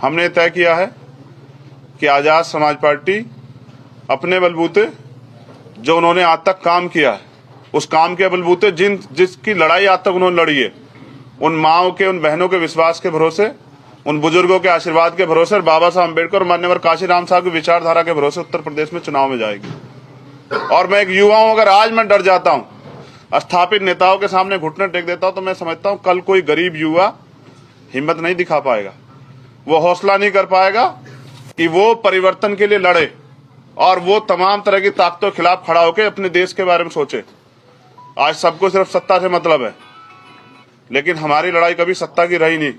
हमने तय किया है कि आजाद समाज पार्टी अपने बलबूते जो उन्होंने आज तक काम किया है, उस काम के बलबूते जिसकी लड़ाई आज तक उन्होंने लड़ी है, उन माओं के, उन बहनों के विश्वास के भरोसे, उन बुजुर्गों के आशीर्वाद के भरोसे और बाबा साहब अम्बेडकर और मान्यवर काशीराम साहब की विचारधारा के भरोसे उत्तर प्रदेश में चुनाव में जाएगी। और मैं एक युवा हूं, अगर आज मैं डर जाता हूं, स्थापित नेताओं के सामने घुटने टेक देता हूं, तो मैं समझता हूं कल कोई गरीब युवा हिम्मत नहीं दिखा पाएगा, वो हौसला नहीं कर पाएगा कि वो परिवर्तन के लिए लड़े और वो तमाम तरह की ताकतों के खिलाफ खड़ा होकर अपने देश के बारे में सोचे। आज सबको सिर्फ सत्ता से मतलब है, लेकिन हमारी लड़ाई कभी सत्ता की रही नहीं।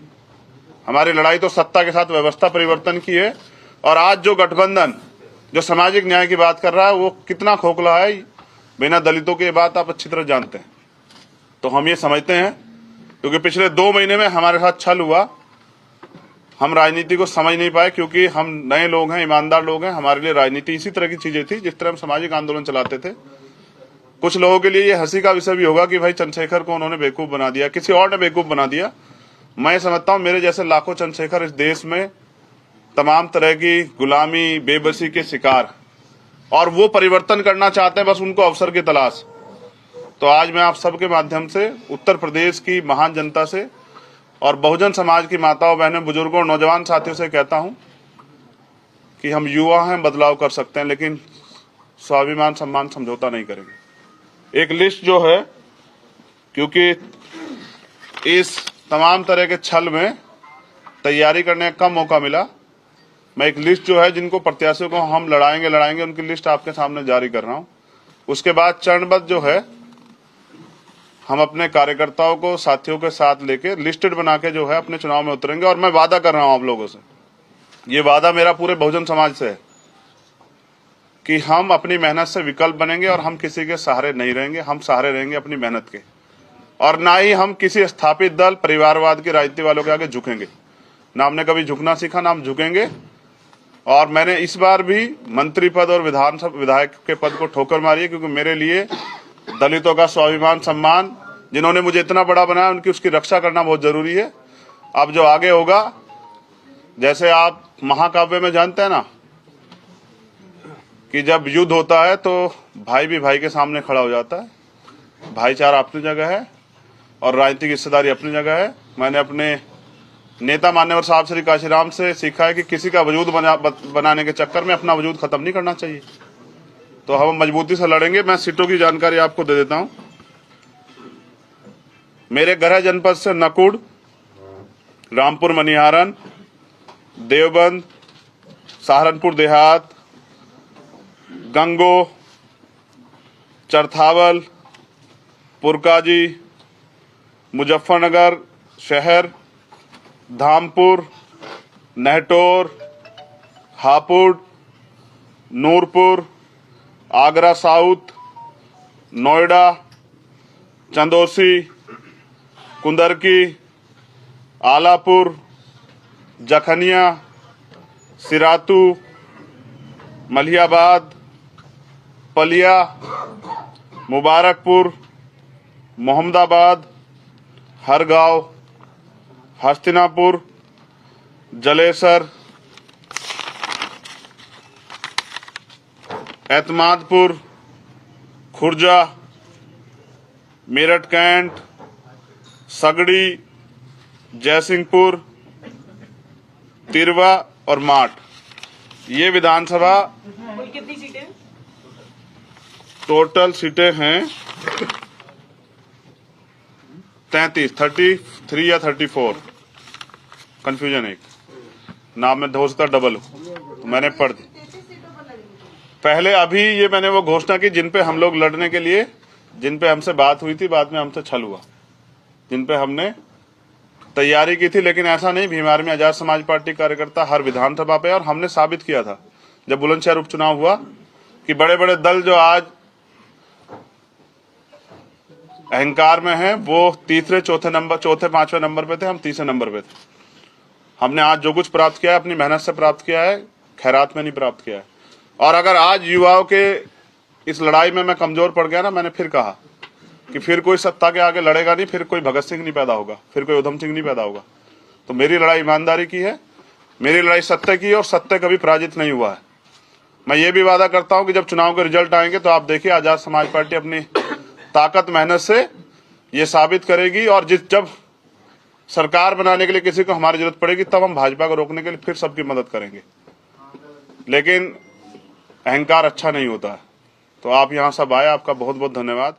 हमारी लड़ाई तो सत्ता के साथ व्यवस्था परिवर्तन की है। और आज जो गठबंधन जो सामाजिक न्याय की बात कर रहा है, वो कितना खोखला है, बिना दलितों की बात आप अच्छी तरह जानते हैं। तो हम ये समझते हैं, क्योंकि पिछले 2 महीने में हमारे साथ छल हुआ, हम राजनीति को समझ नहीं पाए, क्योंकि हम नए लोग हैं, ईमानदार लोग हैं। हमारे लिए राजनीति इसी तरह की चीजें थी जिस तरह हम सामाजिक आंदोलन चलाते थे। कुछ लोगों के लिए ये हंसी का विषय भी होगा कि भाई चंद्रशेखर को उन्होंने बेवकूफ बना दिया, किसी और ने बेवकूफ बना दिया। मैं समझता हूं मेरे जैसे लाखों चंद्रशेखर इस देश में तमाम तरह की गुलामी, बेबसी के शिकार, और वो परिवर्तन करना चाहते हैं, बस उनको अवसर की तलाश। तो आज मैं आप सबके माध्यम से उत्तर प्रदेश की महान जनता से और बहुजन समाज की माताओं, बहनों, बुजुर्गों और नौजवान साथियों से कहता हूं कि हम युवा हैं, बदलाव कर सकते हैं, लेकिन स्वाभिमान सम्मान समझौता नहीं करेंगे। एक लिस्ट जो है, क्योंकि इस तमाम तरह के छल में तैयारी करने का कम मौका मिला, मैं एक लिस्ट जो है जिनको प्रत्याशियों को हम लड़ाएंगे उनकी लिस्ट आपके सामने जारी कर रहा हूं। उसके बाद चरणबद्ध जो है हम अपने कार्यकर्ताओं को, साथियों के साथ लेके लिस्टेड बना के जो है अपने चुनाव में उतरेंगे। और मैं वादा कर रहा हूं आप लोगों से, ये वादा मेरा पूरे बहुजन समाज से है कि हम अपनी मेहनत से विकल्प बनेंगे और हम किसी के सहारे नहीं रहेंगे। हम सहारे रहेंगे अपनी मेहनत के, और ना ही हम किसी स्थापित दल, परिवारवाद की राजनीति वालों के आगे झुकेंगे। ना हमने कभी झुकना सीखा, ना हम झुकेंगे। और मैंने इस बार भी मंत्री पद और विधानसभा विधायक के पद को ठोकर मारी है, क्योंकि मेरे लिए दलितों का स्वाभिमान सम्मान, जिन्होंने मुझे इतना बड़ा बनाया, उनकी उसकी रक्षा करना बहुत जरूरी है। अब जो आगे होगा, जैसे आप महाकाव्य में जानते हैं ना कि जब युद्ध होता है तो भाई भी भाई के सामने खड़ा हो जाता है। भाईचारा अपनी जगह है और राजनीतिक हिस्सेदारी अपनी जगह है। मैंने अपने नेता मान्यवर साहब श्री काशीराम से सीखा है कि किसी का वजूद बनाने के चक्कर में अपना वजूद खत्म नहीं करना चाहिए। तो हम मजबूती से लड़ेंगे। मैं सीटों की जानकारी आपको दे देता हूं। मेरे गृह जनपद से नकुड़, रामपुर मनिहारन, देवबंद, सहारनपुर देहात, गंगो, चरथावल, पुरकाजी, मुजफ्फरनगर शहर, धामपुर, नहटोर, हापुड़, नूरपुर, आगरा साउथ, नोएडा, चंदौसी, कुंदरकी, आलापुर, जखनिया, सिरातू, मलियाबाद, पलिया, मुबारकपुर, मोहम्मदाबाद, हरगांव, हस्तिनापुर, जलेसर, एतमादपुर, खुर्जा, मेरठ कैंट, सगड़ी, जयसिंहपुर, तिरवा और माठ। ये विधानसभा कितनी सीटें? टोटल सीटें हैं 33 या 34। कंफ्यूजन एक नाम में हो सकता डबल हो, तो मैंने पढ़ दी पहले। अभी ये मैंने वो घोषणा की जिन पे हम लोग लड़ने के लिए, जिन पे हमसे बात हुई थी, बाद में हमसे छल हुआ, जिन पे हमने तैयारी की थी। लेकिन ऐसा नहीं, भीमार में आजाद समाज पार्टी कार्यकर्ता हर विधानसभा पे, और हमने साबित किया था जब बुलंदशहर उपचुनाव हुआ कि बड़े बड़े दल जो आज अहंकार में हैं, वो तीसरे, चौथे, पांचवें नंबर पे थे, हम तीसरे नंबर पे थे। हमने आज जो कुछ प्राप्त किया है अपनी मेहनत से प्राप्त किया है, खैरात में नहीं प्राप्त किया है। और अगर आज युवाओं के इस लड़ाई में मैं कमजोर पड़ गया ना, मैंने फिर कहा कि फिर कोई सत्ता के आगे लड़ेगा नहीं, फिर कोई भगत सिंह नहीं पैदा होगा, फिर कोई उधम सिंह नहीं पैदा होगा। तो मेरी लड़ाई ईमानदारी की है, मेरी लड़ाई सत्य की है और सत्य कभी पराजित नहीं हुआ है। मैं ये भी वादा करता हूं कि जब चुनाव के रिजल्ट आएंगे तो आप देखिए आजाद समाज पार्टी अपनी ताकत मेहनत से ये साबित करेगी, और जब सरकार बनाने के लिए किसी को हमारी जरूरत पड़ेगी तब हम भाजपा को रोकने के लिए फिर सबकी मदद करेंगे। लेकिन अहंकार अच्छा नहीं होता है। तो आप यहाँ सब आए, आपका बहुत बहुत धन्यवाद।